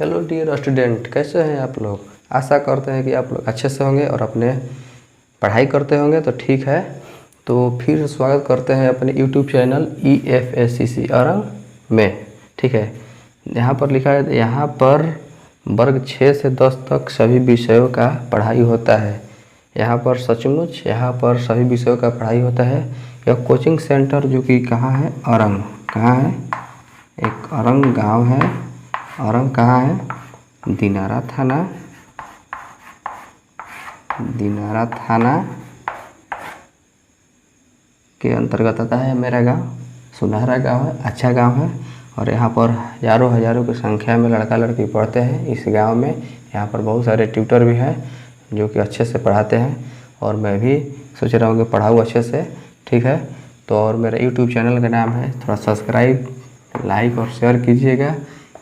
Hello dear student, कैसे हैं आप लोग। आशा करते हैं कि आप लोग अच्छे से होंगे और अपने पढ़ाई करते होंगे। तो ठीक है, तो फिर स्वागत करते हैं अपने यूट्यूब चैनल EFSCC अरंग में। ठीक है, यहाँ पर लिखा है, यहाँ पर वर्ग 6 से 10 तक सभी विषयों का पढ़ाई होता है। यहाँ पर सचमुच यहाँ पर सभी विषयों का पढ़ाई होता है। यह कोचिंग सेंटर जो कि कहाँ है, अरंग। कहाँ है, एक अरंग गांव है। अरंग कहाँ है, दिनारा थाना के अंतर्गत आता है मेरा गांव। सुनहरा गांव है, अच्छा गांव है। और यहाँ पर हज़ारों की संख्या में लड़का लड़की पढ़ते हैं इस गांव में। यहाँ पर बहुत सारे ट्यूटर भी हैं जो कि अच्छे से पढ़ाते हैं, और मैं भी सोच रहा हूँ कि पढ़ाऊँ अच्छे से। ठीक है, तो और मेरा यूट्यूब चैनल का नाम है, थोड़ा सब्सक्राइब, लाइक और शेयर कीजिएगा।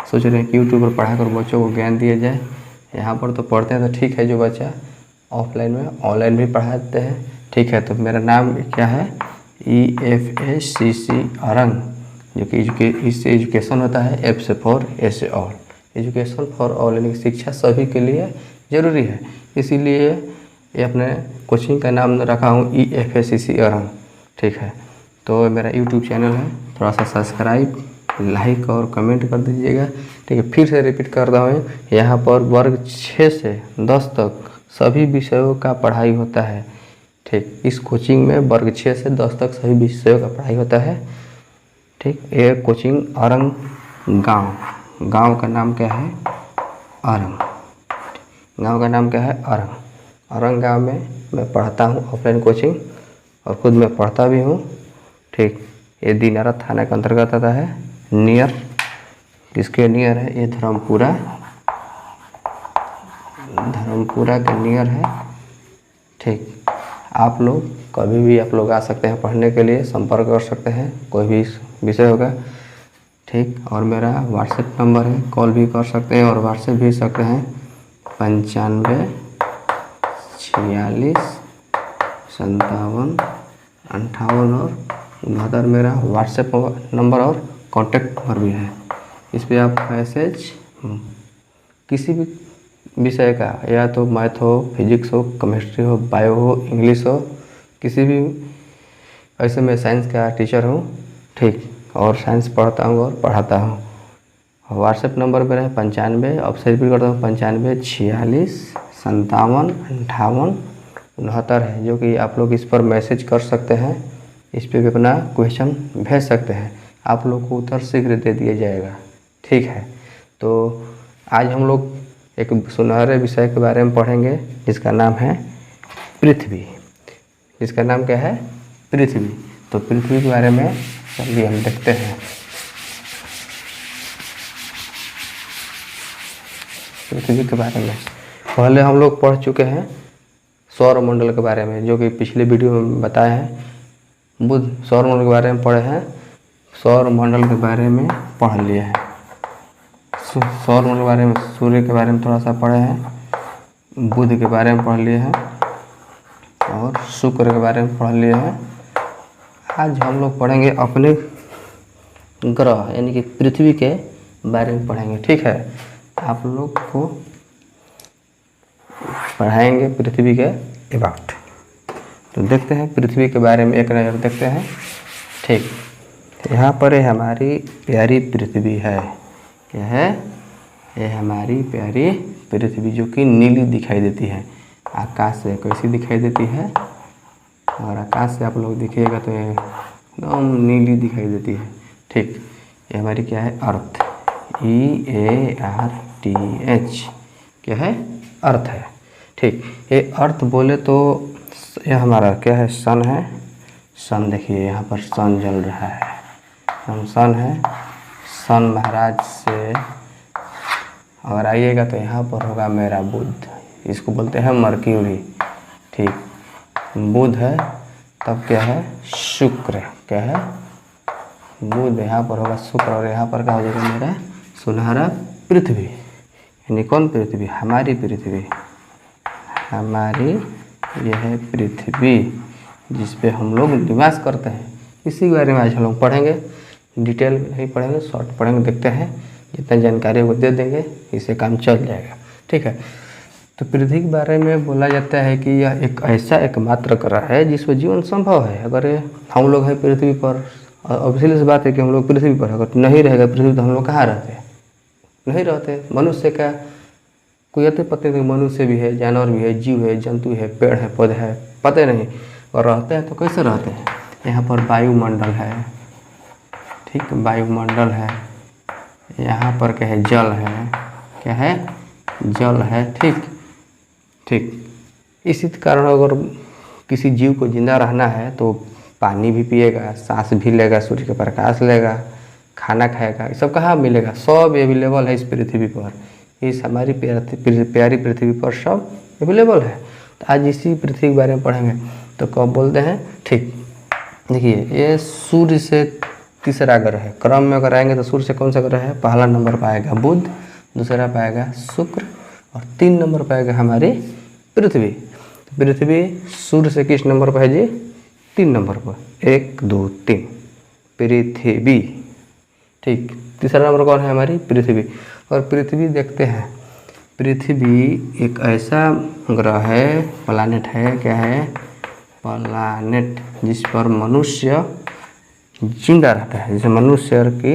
सोच रहे हैं कि यूट्यूब पर पढ़ाकर बच्चों को ज्ञान दिया जाए। यहाँ पर तो पढ़ते हैं तो ठीक है, जो बच्चा ऑफलाइन में ऑनलाइन भी पढ़ाते हैं। ठीक है, तो मेरा नाम क्या है, EFSCC अरंग, जो कि इससे एजुकेशन होता है, F से फॉर, A से ऑल। एजुकेशन फॉर ऑल यानी शिक्षा सभी के लिए ज़रूरी है, इसीलिए ये अपने कोचिंग का नाम रखा हूँ EFSCC अरंग। ठीक है, तो मेरा यूट्यूब चैनल है, थोड़ा सा सब्सक्राइब, लाइक और कमेंट कर दीजिएगा। ठीक है, फिर से रिपीट कर रहा हूँ, यहाँ पर वर्ग 6 से 10 तक सभी विषयों का पढ़ाई होता है। ठीक, इस कोचिंग में वर्ग 6 से 10 तक सभी विषयों का पढ़ाई होता है। ठीक, ये कोचिंग अरंग गांव का नाम क्या है, अरंग। गांव का नाम क्या है, अरंग। अरंग गांव में मैं पढ़ता हूँ ऑफलाइन कोचिंग, और खुद मैं पढ़ता भी हूँ। ठीक, ये दिनारा थाना के अंतर्गत आता है। नियर, किसके नियर है, ये धर्मपुरा के नियर है। ठीक, आप लोग कभी भी आप लोग आ सकते हैं पढ़ने के लिए, संपर्क कर सकते हैं, कोई भी विषय होगा। ठीक, और मेरा व्हाट्सएप नंबर है, कॉल भी कर सकते हैं और व्हाट्सएप भेज सकते हैं, 95 46 57 58 और 69 मेरा व्हाट्सएप नंबर और कॉन्टैक्ट नंबर भी है। इस पर आप मैसेज किसी भी विषय का, या तो मैथ हो, फिजिक्स हो, केमिस्ट्री हो, बायो हो, इंग्लिश हो, किसी भी, ऐसे मैं साइंस का टीचर हूँ। ठीक, और साइंस पढ़ता हूँ और पढ़ाता हूँ। व्हाट्सएप नंबर मेरा है 95, अब से रिपीट करता हूँ, 95 46 57 58 69 है, जो कि आप लोग इस पर मैसेज कर सकते हैं। इस पर भी अपना क्वेश्चन भेज सकते हैं, आप लोग को उत्तर शीघ्र दे दिया जाएगा। ठीक है, तो आज हम लोग एक सुनहरे विषय के बारे में पढ़ेंगे, जिसका नाम है पृथ्वी। जिसका नाम क्या है, पृथ्वी। तो पृथ्वी के बारे में चलिए हम देखते हैं। पृथ्वी के बारे में पहले हम लोग पढ़ चुके हैं सौरमंडल के बारे में, जो कि पिछले वीडियो में बताए हैं। बुध सौरमंडल के बारे में पढ़े हैं, सौरमंडल के बारे में पढ़ लिए हैं। सौरमंडल के बारे में, सूर्य के बारे में थोड़ा सा पढ़े हैं, बुध के बारे में पढ़ लिए हैं, और शुक्र के बारे में पढ़ लिए हैं। आज हम लोग पढ़ेंगे अपने ग्रह यानी कि पृथ्वी के बारे में पढ़ेंगे। ठीक है, आप लोग को पढ़ाएंगे पृथ्वी के अबाउट। तो देखते हैं पृथ्वी के बारे में एक नज़र देखते हैं। ठीक, यहाँ पर हमारी प्यारी पृथ्वी है। क्या है, ये हमारी प्यारी पृथ्वी, जो कि नीली दिखाई देती है। आकाश से कैसी दिखाई देती है, और आकाश से आप लोग देखिएगा तो ये एकदम नीली दिखाई देती है। ठीक, ये हमारी क्या है, अर्थ, EARTH, क्या है, अर्थ है। ठीक, ये अर्थ बोले तो ये हमारा क्या है, सन है। सन देखिए, यहाँ पर सन जल रहा है, हम सन है। सन महाराज से अगर आइएगा तो यहाँ पर होगा मेरा बुध, इसको बोलते हैं मर्क्यूरी। ठीक, बुध है, तब क्या है, शुक्र। क्या है, बुध, यहाँ पर होगा शुक्र, और यहाँ पर क्या हो जाएगा मेरा सुनहरा पृथ्वी। यानी कौन पृथ्वी, हमारी पृथ्वी। हमारी यह है पृथ्वी, जिस पे हम लोग निवास करते हैं। इसी के बारे में आज हम लोग पढ़ेंगे, डिटेल नहीं पढ़ेंगे, शॉर्ट पढ़ेंगे। देखते हैं जितना जानकारी वो दे देंगे, इससे काम चल जाएगा। ठीक है, तो पृथ्वी के बारे में बोला जाता है कि यह एक ऐसा एकमात्र ग्रह है जिस पर जीवन संभव है। अगर हम लोग हैं पृथ्वी पर, ऑब्वियसली सी बात है कि हम लोग पृथ्वी पर, अगर नहीं रहेगा पृथ्वी तो हम लोग कहाँ रहते? नहीं रहते। मनुष्य का कोई अति पता नहीं, मनुष्य भी है, जानवर भी है, जीव है, जंतु है, पेड़ है, पौधे है, पता नहीं। और रहते हैं तो कैसे रहते हैं? यहाँ पर वायुमंडल है, ठीक, वायुमंडल है, यहाँ पर क्या है? जल है, क्या है? जल है, ठीक ठीक। इसी कारण अगर किसी जीव को जिंदा रहना है तो पानी भी पिएगा, सांस भी लेगा, सूर्य का प्रकाश लेगा, खाना खाएगा, ये सब कहाँ मिलेगा? सब अवेलेबल है इस पृथ्वी पर, इस हमारी प्यारी पृथ्वी पर सब अवेलेबल है। तो आज इसी पृथ्वी के बारे में पढ़ेंगे। तो कब बोलते हैं? ठीक, देखिए ये सूर्य से तीसरा ग्रह है। क्रम में अगर आएंगे तो सूर्य से कौन सा ग्रह है? पहला नंबर पाएगा बुध, दूसरा पाएगा शुक्र, और 3 नंबर पाएगा हमारी पृथ्वी। पृथ्वी सूर्य से किस नंबर पर है जी? 3 नंबर पर, 1 2 3 पृथ्वी, ठीक। तीसरा नंबर कौन है? हमारी पृथ्वी। और पृथ्वी देखते हैं, पृथ्वी एक ऐसा ग्रह है, प्लैनेट है, क्या है? प्लैनेट, जिस पर मनुष्य जिंदा रहता है, जैसे मनुष्य की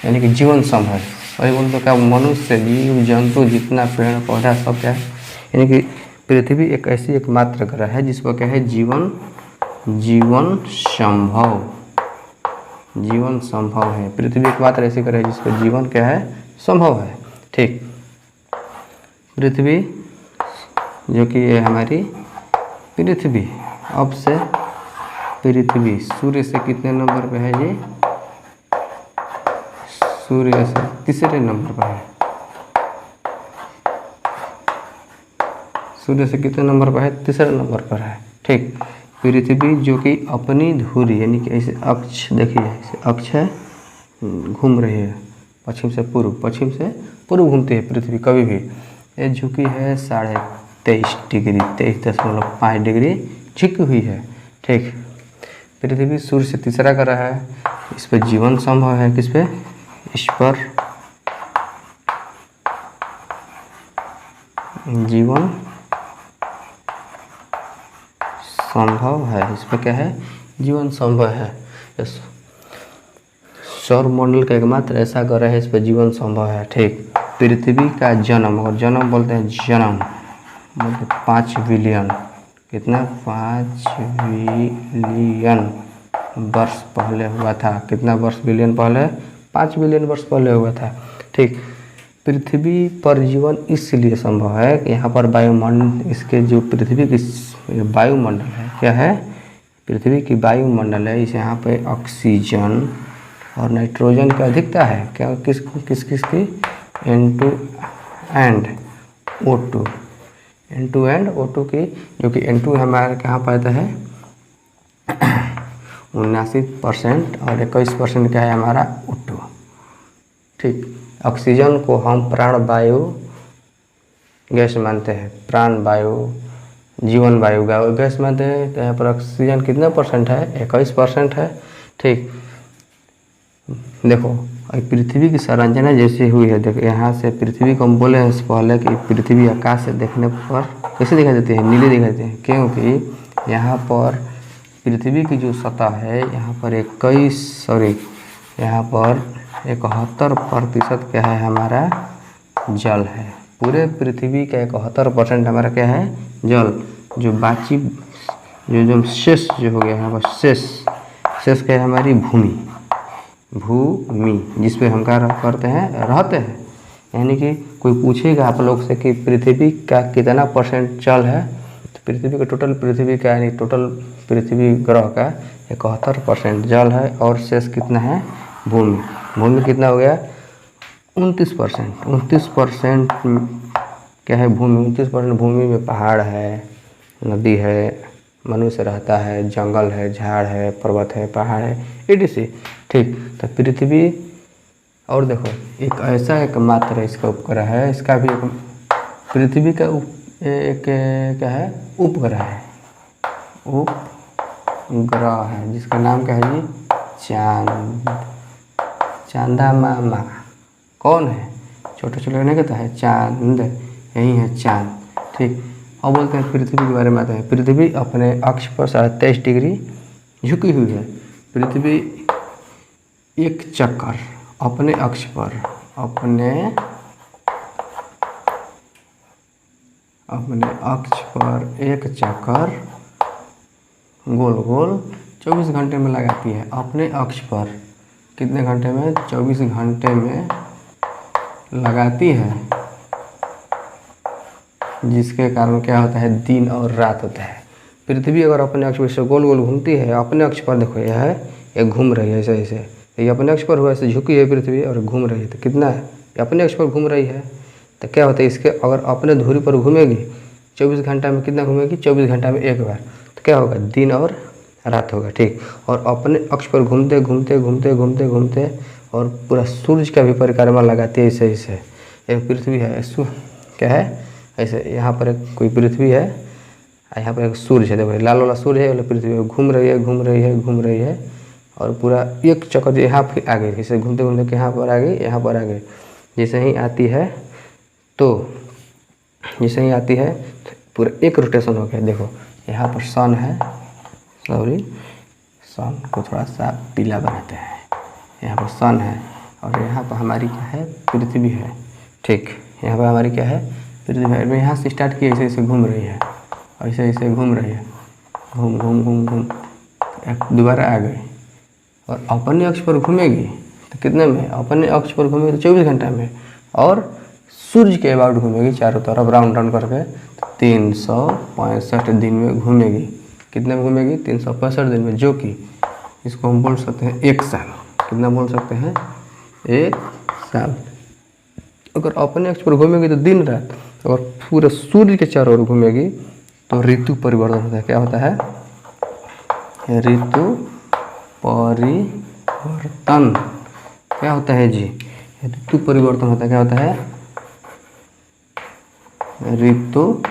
यानी कि जीवन संभव है। वही बोलते तो क्या मनुष्य, जीव, जंतु, जितना पेड़ पौधा सब क्या है, यानी कि पृथ्वी एक ऐसी एकमात्र ग्रह है जिस पर क्या है? जीवन संभव है। पृथ्वी एकमात्र ऐसी ग्रह है जिस पर जीवन क्या है? संभव है, ठीक। पृथ्वी जो कि ये हमारी पृथ्वी, अब से पृथ्वी सूर्य से कितने नंबर पे है जी? सूर्य से तीसरे नंबर पर है। सूर्य से कितने नंबर पर है? तीसरे नंबर पर है, ठीक। पृथ्वी जो कि अपनी धुरी यानी कि ऐसे अक्ष, देखिए ऐसे अक्ष है, घूम रही है पश्चिम से पूर्व घूमती है पृथ्वी कभी भी। ये झुकी है 23.5 डिग्री, 23.5 डिग्री झुकी हुई है, ठीक। पृथ्वी सूर्य से तीसरा ग्रह है, इस पर जीवन संभव है। किस पे? इस पर जीवन संभव है, इस पर क्या है? जीवन संभव है। सौर मंडल का एकमात्र ऐसा ग्रह है, इस पर जीवन संभव है, ठीक। पृथ्वी का जन्म, और जन्म बोलते हैं जन्म, मतलब 5 बिलियन, कितना? 5 बिलियन वर्ष पहले हुआ था। कितना वर्ष? बिलियन पहले? 5 बिलियन वर्ष पहले हुआ था, ठीक। पृथ्वी पर जीवन इसलिए संभव है कि यहाँ पर वायुमंडल, इसके जो पृथ्वी की वायुमंडल है, क्या है? पृथ्वी की वायुमंडल है, इस यहाँ पे ऑक्सीजन और नाइट्रोजन की अधिकता है। क्या? किस की? N2 and O2, N2 and O2 की, जो कि N2 हमारे कहाँ पाता है? 79% और 21% क्या है हमारा? O2, ठीक। ऑक्सीजन को हम प्राणवायु गैस मानते हैं, प्राणवायु, जीवन वायु गैस मानते हैं। तो यहाँ पर ऑक्सीजन कितना परसेंट है? 21% है, ठीक। देखो पृथ्वी की संरचना जैसी हुई है, देखो यहाँ से पृथ्वी को हम बोले हैं पहले कि पृथ्वी आकाश से देखने पर कैसे दिखाई देती है? नीली दिखाई देती है, क्योंकि यहाँ पर पृथ्वी की जो सतह है, यहाँ पर 71% क्या है? हमारा जल है। पूरे पृथ्वी का 71% हमारा क्या है? जल। जो बाकी जो शेष जो हो गया यहाँ पर शेष क्या है? हमारी भूमि, जिस पे हम क्या करते हैं? रहते हैं। यानी कि कोई पूछेगा आप लोग से कि पृथ्वी का कितना % जल है, तो पृथ्वी का टोटल पृथ्वी का यानी टोटल पृथ्वी ग्रह का 71% जल है, और शेष कितना है? भूमि कितना हो गया? 29%। 29% क्या है? भूमि। 29% भूमि में पहाड़ है, नदी है, मनुष्य रहता है, जंगल है, झाड़ है, पर्वत है, पहाड़ है, etc, ठीक। तो पृथ्वी, और देखो एक ऐसा एकमात्र इसका उपग्रह है, इसका भी एक पृथ्वी का एक क्या है? उपग्रह है, उपग्रह है, जिसका नाम क्या है जी? चांदा मामा, कौन है? छोटे छोटे नहीं कहता है चांद, यही है चांद। ठीक, अब बोलते हैं पृथ्वी के बारे में आते हैं। पृथ्वी अपने अक्ष पर 23.5 डिग्री झुकी हुई है। पृथ्वी एक चक्कर अपने अक्ष पर अपने अक्ष पर एक चक्कर गोल गोल 24 घंटे में लगाती है। अपने अक्ष पर कितने घंटे में? 24 घंटे में लगाती है, जिसके कारण क्या होता है? दिन और रात होता है। पृथ्वी अगर अपने अक्ष पर से गोल गोल घूमती है, अपने अक्ष पर देखो यह है, ये घूम रही है ऐसे ऐसे, ये अपने अक्ष पर हुआ ऐसे झुकी है पृथ्वी और घूम रही है, तो कितना है? ये अपने अक्ष पर घूम रही है, तो क्या होता है? इसके अगर अपने धुरी पर घूमेगी 24 घंटा में कितना घूमेगी? 24 घंटा में एक बार, तो क्या होगा? दिन और रात होगा। ठीक, और अपने अक्ष पर घूमते घूमते घूमते घूमते घूमते और पूरा सूरज का भी परिक्रमा लगाती है ऐसे ऐसे। एक पृथ्वी है, क्या है ऐसे, यहाँ पर एक कोई पृथ्वी है, यहाँ पर एक सूरज है, देखो लाल वाला सूरज है, वाला पृथ्वी घूम रही है घूम रही है घूम रही है, और पूरा एक चक्कर यहाँ फिर आ गई, इसे घूमते घूमते यहाँ पर आ गई, यहाँ पर आ गई। जैसे ही आती है तो पूरा एक रोटेशन हो गया। देखो यहाँ पर सन है, सॉरी सन को थोड़ा सा पीला बनाते हैं, यहाँ पर सन है और यहाँ पर हमारी क्या है? पृथ्वी है। ठीक, यहाँ पर हमारी क्या है? पृथ्वी है। मैं यहाँ से स्टार्ट किया, ऐसे ऐसे घूम रही है, ऐसे ऐसे घूम रही है, घूम घूम घूम घूम दोबारा आ गई, और अपने अक्ष पर घूमेगी तो कितने में? अपने अक्ष पर घूमेगी तो 24 घंटा में, और सूर्य के अबाउट घूमेगी चारों तरफ राउंड राउंड करके 365 दिन में घूमेगी। कितने में घूमेगी? 365 दिन में, जो कि इसको हम बोल सकते हैं 1 साल। कितना बोल सकते हैं? 1 साल। अगर अपने अक्ष पर घूमेगी तो दिन रात, अगर पूरे सूर्य के चारों ओर घूमेगी तो ऋतु परिवर्तन होता है। क्या होता है? ऋतु परिवर्तन। क्या होता है जी? ऋतु परिवर्तन होता है। क्या होता है? ऋतु।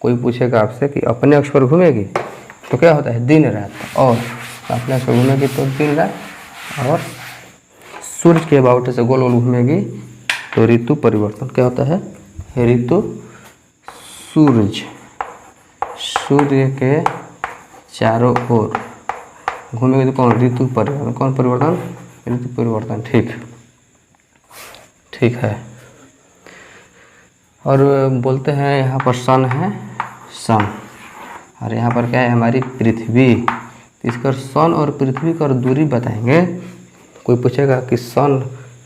कोई पूछेगा आपसे कि अपने अक्ष पर घूमेगी तो क्या होता है? दिन रात, और अपने अक्ष पर घूमेगी तो दिन रात, और सूर्य के अबाउट से गोल गोल घूमेगी तो ऋतु परिवर्तन। क्या होता है? ऋतु। सूर्य के चारों ओर घूमेगी तो कौन? ऋतु परिवर्तन। कौन परिवर्तन? ऋतु परिवर्तन। ठीक है। और बोलते हैं यहाँ पर सन है, सन, और यहाँ पर क्या है? हमारी पृथ्वी। इसका सन और पृथ्वी का दूरी बताएंगे। कोई पूछेगा कि सन,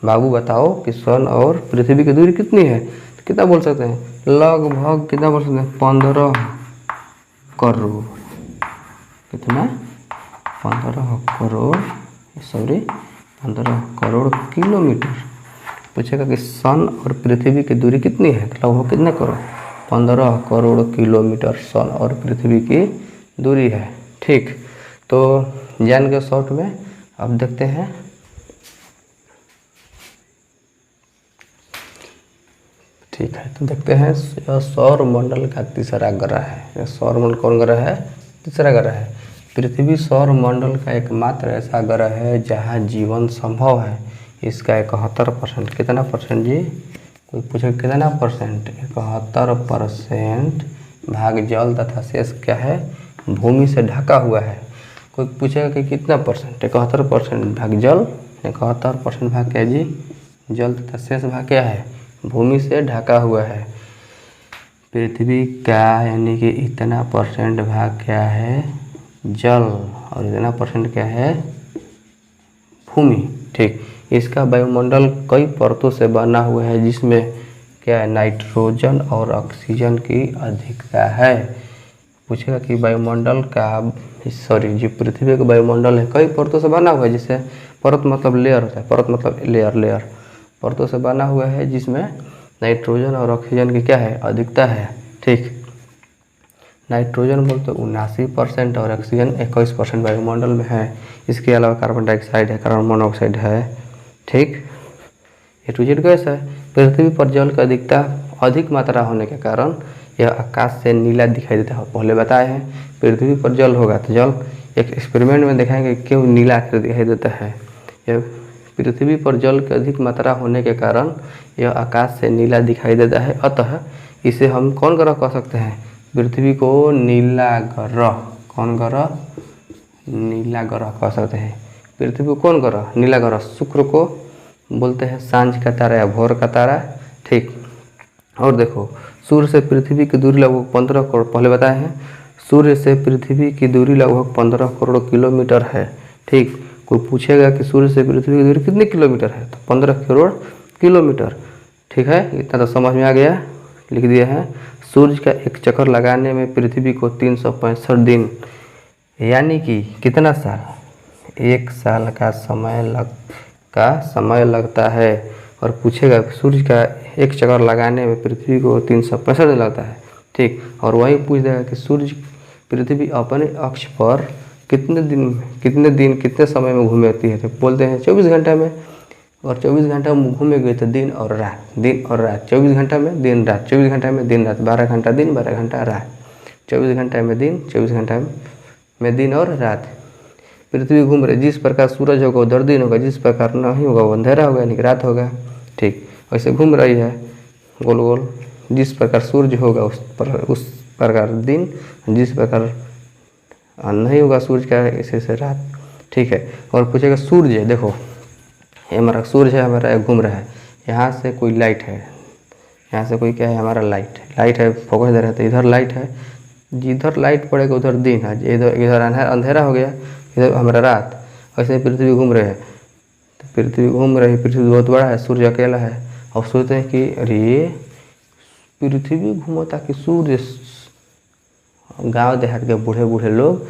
बाबू बताओ कि सन और पृथ्वी की दूरी कितनी है, तो कितना बोल सकते हैं? लगभग कितना बोल सकते हैं? 15 करोड़। कितना? 15 करोड़ किलोमीटर। पूछेगा कि सन और पृथ्वी की दूरी कितनी है, तो लगभग कितना करोड़? 15 करोड़ किलोमीटर सन और पृथ्वी की दूरी है। ठीक, तो जान के शॉर्ट में अब देखते हैं। ठीक है, तो देखते हैं यह सौर मंडल का तीसरा ग्रह है। यह सौर मंडल कौन ग्रह है? तीसरा ग्रह है। पृथ्वी सौर मंडल का एकमात्र ऐसा ग्रह है जहाँ जीवन संभव है। इसका 71%, कितना परसेंट जी? कोई पूछे कितना परसेंट? 71% भाग जल तथा शेष क्या है? भूमि से ढका हुआ है। कोई पूछेगा कि कितना परसेंट? 71% भाग जल, 71% भाग क्या जी? जल तथा शेष भाग क्या है? भूमि से ढका हुआ है। पृथ्वी का यानी कि इतना परसेंट भाग क्या है? जल, और इतना परसेंट क्या है? भूमि। ठीक, इसका वायुमंडल कई परतों से बना हुआ है, जिसमें क्या है? नाइट्रोजन और ऑक्सीजन की अधिकता है। पूछेगा कि वायुमंडल का, जो पृथ्वी का वायुमंडल है कई परतों से बना हुआ है, जिससे परत मतलब लेयर होता है, परत मतलब लेयर परतों से बना हुआ है, जिसमें नाइट्रोजन और ऑक्सीजन की क्या है? अधिकता है। ठीक, नाइट्रोजन बोलते 79% और ऑक्सीजन 21% वायुमंडल में है। इसके अलावा कार्बन डाइऑक्साइड है, कार्बन मोनोऑक्साइड है। ठीक, ए टू जेड गैस है। पृथ्वी पर जल की अधिकता अधिक मात्रा होने के कारण यह आकाश से नीला दिखाई देता है। पहले बताए हैं पृथ्वी पर जल होगा तो जल एक एक्सपेरिमेंट में दिखाएंगे क्यों नीला आखिर दिखाई देता है। यह पृथ्वी पर जल की अधिक मात्रा होने के कारण यह आकाश से नीला दिखाई देता है, अतः इसे हम कौन ग्रह कह सकते हैं? पृथ्वी को नीला ग्रह, कौन ग्रह? नीला ग्रह कह सकते हैं। पृथ्वी को कौन ग्रह? नीला ग्रह। शुक्र को बोलते हैं सांझ का तारा या भोर का तारा, ठीक। और देखो, सूर्य से पृथ्वी की दूरी लगभग 15 करोड़, पहले बताए हैं, सूर्य से पृथ्वी की दूरी लगभग 15 करोड़ किलोमीटर है, ठीक। कोई पूछेगा कि सूर्य से पृथ्वी की दूरी कितने किलोमीटर है, तो 15 करोड़ किलोमीटर, ठीक है। इतना तो समझ में आ गया, लिख दिया है। सूर्य का एक चक्कर लगाने में पृथ्वी को 365 दिन, यानी कि कितना साल? 1 साल का समय लगता है। और पूछेगा सूर्य का एक चक्कर लगाने में पृथ्वी को 365 दिन लगता है, ठीक। और वही पूछ देगा कि सूर्य पृथ्वी अपने अक्ष पर कितने दिन समय में घूमती है, तो बोलते हैं 24 घंटा में। और 24 घंटा में घूमेंगे तो दिन और रात, 24 घंटा में दिन रात, 24 घंटा में दिन रात, 12 घंटा दिन, 12 घंटा रात, 24 घंटा में दिन, 24 घंटा में दिन और रात। पृथ्वी घूम रही, जिस प्रकार सूरज होगा उधर दिन होगा, जिस प्रकार नहीं होगा वो अंधेरा होगा, यानी कि रात होगा, ठीक। वैसे घूम रही है गोल गोल, जिस प्रकार सूर्य होगा उस प्रकार दिन, जिस प्रकार नहीं होगा सूर्य का ऐसे से रात, ठीक है। और पूछेगा सूर्य, देखो ये हमारा सूर्य है, हमारा घूम रहा है, यहाँ से कोई लाइट है, यहाँ से कोई क्या है, हमारा लाइट है, फोकस दे रहा है, तो इधर लाइट है, जिधर लाइट पड़ेगा उधर दिन है, इधर अंधेरा हो गया, इधर हमारा रात। वैसे पृथ्वी घूम रहे हैं, तो पृथ्वी घूम रही, पृथ्वी बहुत बड़ा है, सूर्य अकेला है। और सोचते हैं कि अरे पृथ्वी घूमो ताकि सूर्य, गांव देहात के बूढ़े बूढ़े लोग,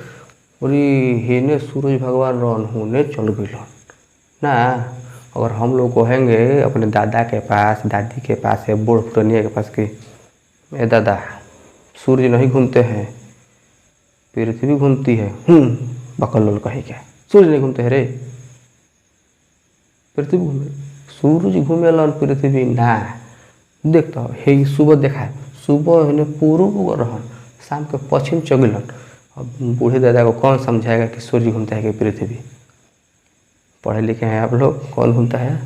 अरे हेने सूरज भगवान रन होने चल गए ना। अगर हम लोग कहेंगे अपने दादा के पास, दादी के पास या बूढ़ पुरानिया के पास कि ए दादा सूर्य नहीं घूमते हैं, पृथ्वी घूमती है, बकलोल कहे क्या, सूर्य नहीं घूमते है रे, पृथ्वी घूमे, सूरज घूमे लन पृथ्वी ना। देखता है सुबह देखा है, सुबह है पूर्व रहन, शाम के पश्चिम चगिलन। अब बूढ़े दादा को कौन समझाएगा कि सूर्य घूमता है कि पृथ्वी? पढ़े लिखे हैं आप लोग, कौन घूमता है?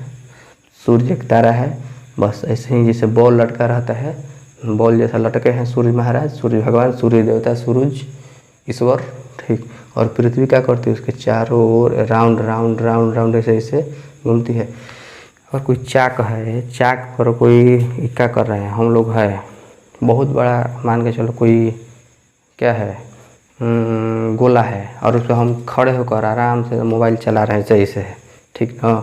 सूर्य एक तारा है, बस ऐसे ही जैसे बॉल लटका रहता है, बॉल जैसा लटके हैं सूर्य महाराज, सूर्य भगवान, सूर्य देवता, सूरज ईश्वर, ठीक। और पृथ्वी क्या करती है, उसके चारों ओर राउंड राउंड राउंड राउंड ऐसे ऐसे घूमती है। और कोई चाक है, चाक पर कोई इक्का कर रहे हैं, हम लोग है बहुत बड़ा, मान के चलो कोई क्या है, गोला है, और उस पर हम खड़े होकर आराम से मोबाइल चला रहे हैं जैसे, ठीक ना।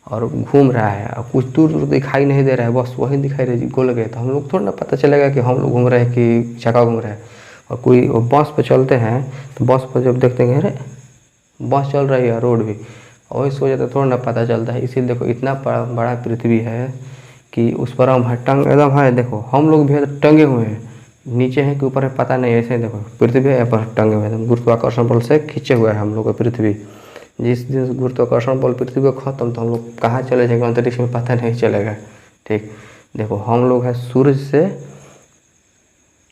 और घूम रहा है, और कुछ दूर दूर दिखाई नहीं दे रहा है, बस वही दिखाई दे गोल गए, तो हम लोग थोड़ा ना पता चलेगा कि हम लोग घूम रहे हैं कि चक्का घूम रहा है। और कोई बस पे चलते हैं, तो बस पर जब देखते हैं अरे बस चल रही है, रोड भी, और इस वजह से थोड़ा ना पता चलता है। इसीलिए देखो इतना बड़ा पृथ्वी है कि उस पर हम टंग एकदम है, देखो हम लोग भी टंगे हुए हैं, नीचे है कि ऊपर है पता नहीं, ऐसे देखो पृथ्वी है पर टंगे हुए हैं, गुरुत्वाकर्षण बल से खींचे हुए हैं हम लोग पृथ्वी। जिस दिन गुरुत्वाकर्षण बल पृथ्वी को खत्म, तो हम लोग कहाँ चले जाएंगे अंतरिक्ष में पता नहीं चलेगा, ठीक। देखो हम लोग है सूरज से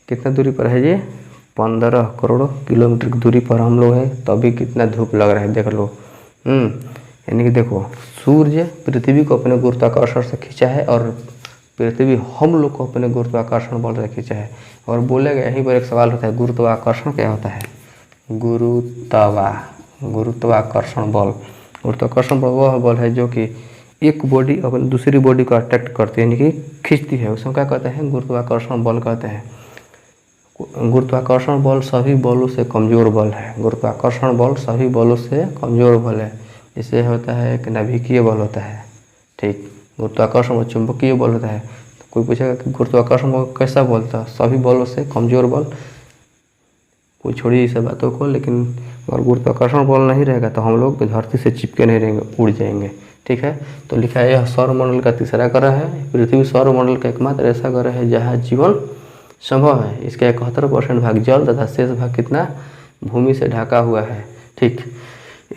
कितना दूरी पर है, ये 15 करोड़ किलोमीटर की दूरी पर हम लोग हैं, तभी कितना धूप लग रहा है देख लो। यानी कि देखो सूर्य पृथ्वी को अपने गुरुत्वाकर्षण से खींचा है, और पृथ्वी हम लोग को अपने गुरुत्वाकर्षण बल से खींचा है। और बोलेगा यहीं पर एक सवाल होता है, गुरुत्वाकर्षण क्या होता है? गुरुत्वाकर्षण बल, गुरुत्वाकर्षण बल वह बल है जो कि एक बॉडी अपनी दूसरी बॉडी को अट्रैक्ट करती है, यानी कि खींचती है, उसमें क्या कहते हैं? गुरुत्वाकर्षण बल कहते हैं। गुरुत्वाकर्षण बल सभी बलों से कमज़ोर बल है, गुरुत्वाकर्षण बल सभी बलों से कमज़ोर बल है। इसे होता है एक नाभिकीय बल होता है, ठीक। गुरुत्वाकर्षण बल चुंबकीय बल होता है। तो कोई पूछेगा कि गुरुत्वाकर्षण बल कैसा बल था? सभी बलों से कमज़ोर बल। कोई छोड़िए इस बातों को, लेकिन अगर गुरुत्वाकर्षण बल नहीं रहेगा तो हम लोग धरती से चिपके नहीं रहेंगे, उड़ जाएंगे, ठीक है। तो लिखा है यह सौरमंडल का तीसरा ग्रह है। पृथ्वी सौरमंडल का एकमात्र ऐसा ग्रह है जहाँ जीवन संभव है। इसका 71% भाग जल तथा शेष भाग कितना? भूमि से ढका हुआ है, ठीक।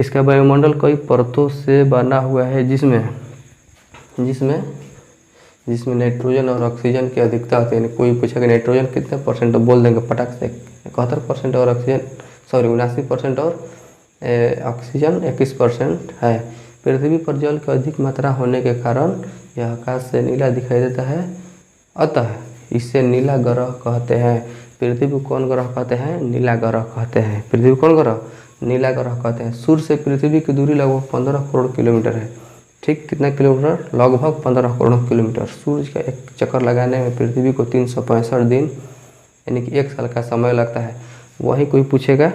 इसका वायुमंडल कई परतों से बना हुआ है, जिसमें नाइट्रोजन और ऑक्सीजन की अधिकता होती है। कोई पूछेगा नाइट्रोजन कितने परसेंट, तो बोल देंगे पटाख से 71% और ऑक्सीजन 79% और ऑक्सीजन 21% है। पृथ्वी पर जल की अधिक मात्रा होने के कारण यह आकाश से नीला दिखाई देता है, अतः इसे नीला ग्रह कहते हैं। पृथ्वी को कौन ग्रह कहते हैं? नीला ग्रह कहते हैं। पृथ्वी को कौन ग्रह? नीला ग्रह कहते हैं। सूर्य से पृथ्वी की दूरी लगभग 15 करोड़ किलोमीटर है। ठीक कितना किलोमीटर? लगभग 15 करोड़ किलोमीटर। सूर्य का एक चक्कर लगाने में पृथ्वी को 365 दिन यानी कि 1 साल का समय लगता है। वही कोई पूछेगा,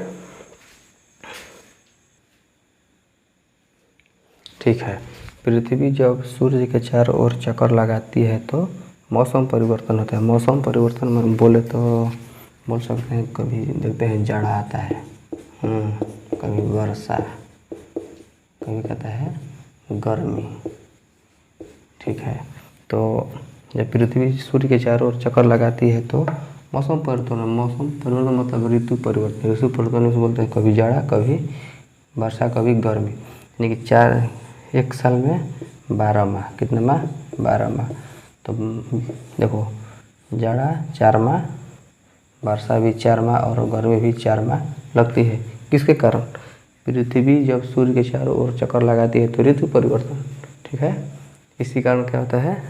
ठीक है। पृथ्वी जब सूर्य के चारों ओर चक्कर लगाती है तो मौसम परिवर्तन होता है। मौसम परिवर्तन में बोले तो बोल सकते हैं, कभी देखते हैं जाड़ा आता है, कभी वर्षा, कभी कहता है गर्मी, ठीक है। तो जब पृथ्वी सूर्य के चारों ओर चक्कर लगाती है तो मौसम परिवर्तन मतलब ऋतु परिवर्तन। ऋतु परिवर्तन से बोलते हैं कभी जाड़ा, कभी वर्षा, कभी गर्मी, यानी कि 1 साल में 12 माह। कितने माह? 12 माह। तो देखो, जाड़ा 4 माह, वर्षा भी 4 माह और गर्मी भी 4 माह लगती है। किसके कारण? पृथ्वी जब सूर्य के चारों ओर चक्कर लगाती है तो ऋतु परिवर्तन, ठीक है। इसी कारण क्या होता है?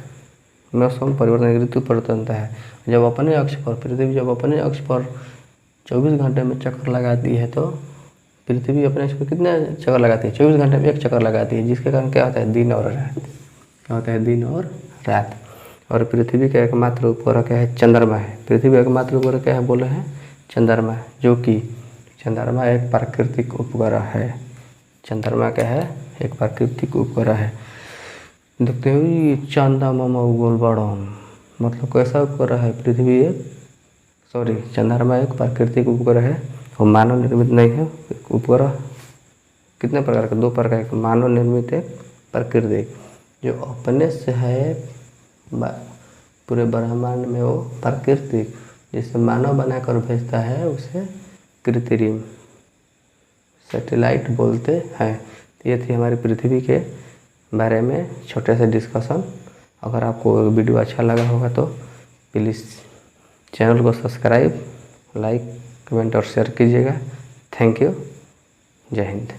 मौसम परिवर्तन, ऋतु परिवर्तन होता है। जब अपने अक्ष पर पृथ्वी जब अपने अक्ष पर 24 घंटे में चक्कर लगाती है तो पृथ्वी अपने अक्ष पर कितने चक्कर लगाती है? 24 घंटे में 1 चक्कर लगाती है, जिसके कारण क्या होता है? दिन और रात। क्या होता है? दिन और रात। और पृथ्वी का एकमात्र उपग्रह क्या है? चंद्रमा है। पृथ्वी का एकमात्र उपग्रह क्या है बोले हैं? चंद्रमा, जो कि चंद्रमा एक प्राकृतिक उपग्रह है। चंद्रमा क्या है? एक प्राकृतिक उपग्रह है। देखते हो ये चंदा मामा गोल बड़न, मतलब कैसा उपग्रह है? पृथ्वी चंद्रमा एक प्राकृतिक उपग्रह है और मानव निर्मित नहीं है। उपग्रह कितने प्रकार का? 2 प्रकार के, मानव निर्मित एक प्राकृतिक। जो अपने से है पूरे ब्रह्मांड में वो प्राकृतिक, जिसे मानव बनाकर भेजता है उसे कृत्रिम सैटेलाइट बोलते हैं। ये थी हमारी पृथ्वी के बारे में छोटे से डिस्कशन। अगर आपको वीडियो अच्छा लगा होगा तो प्लीज़ चैनल को सब्सक्राइब, लाइक, कमेंट और शेयर कीजिएगा। Thank you. जय हिंद।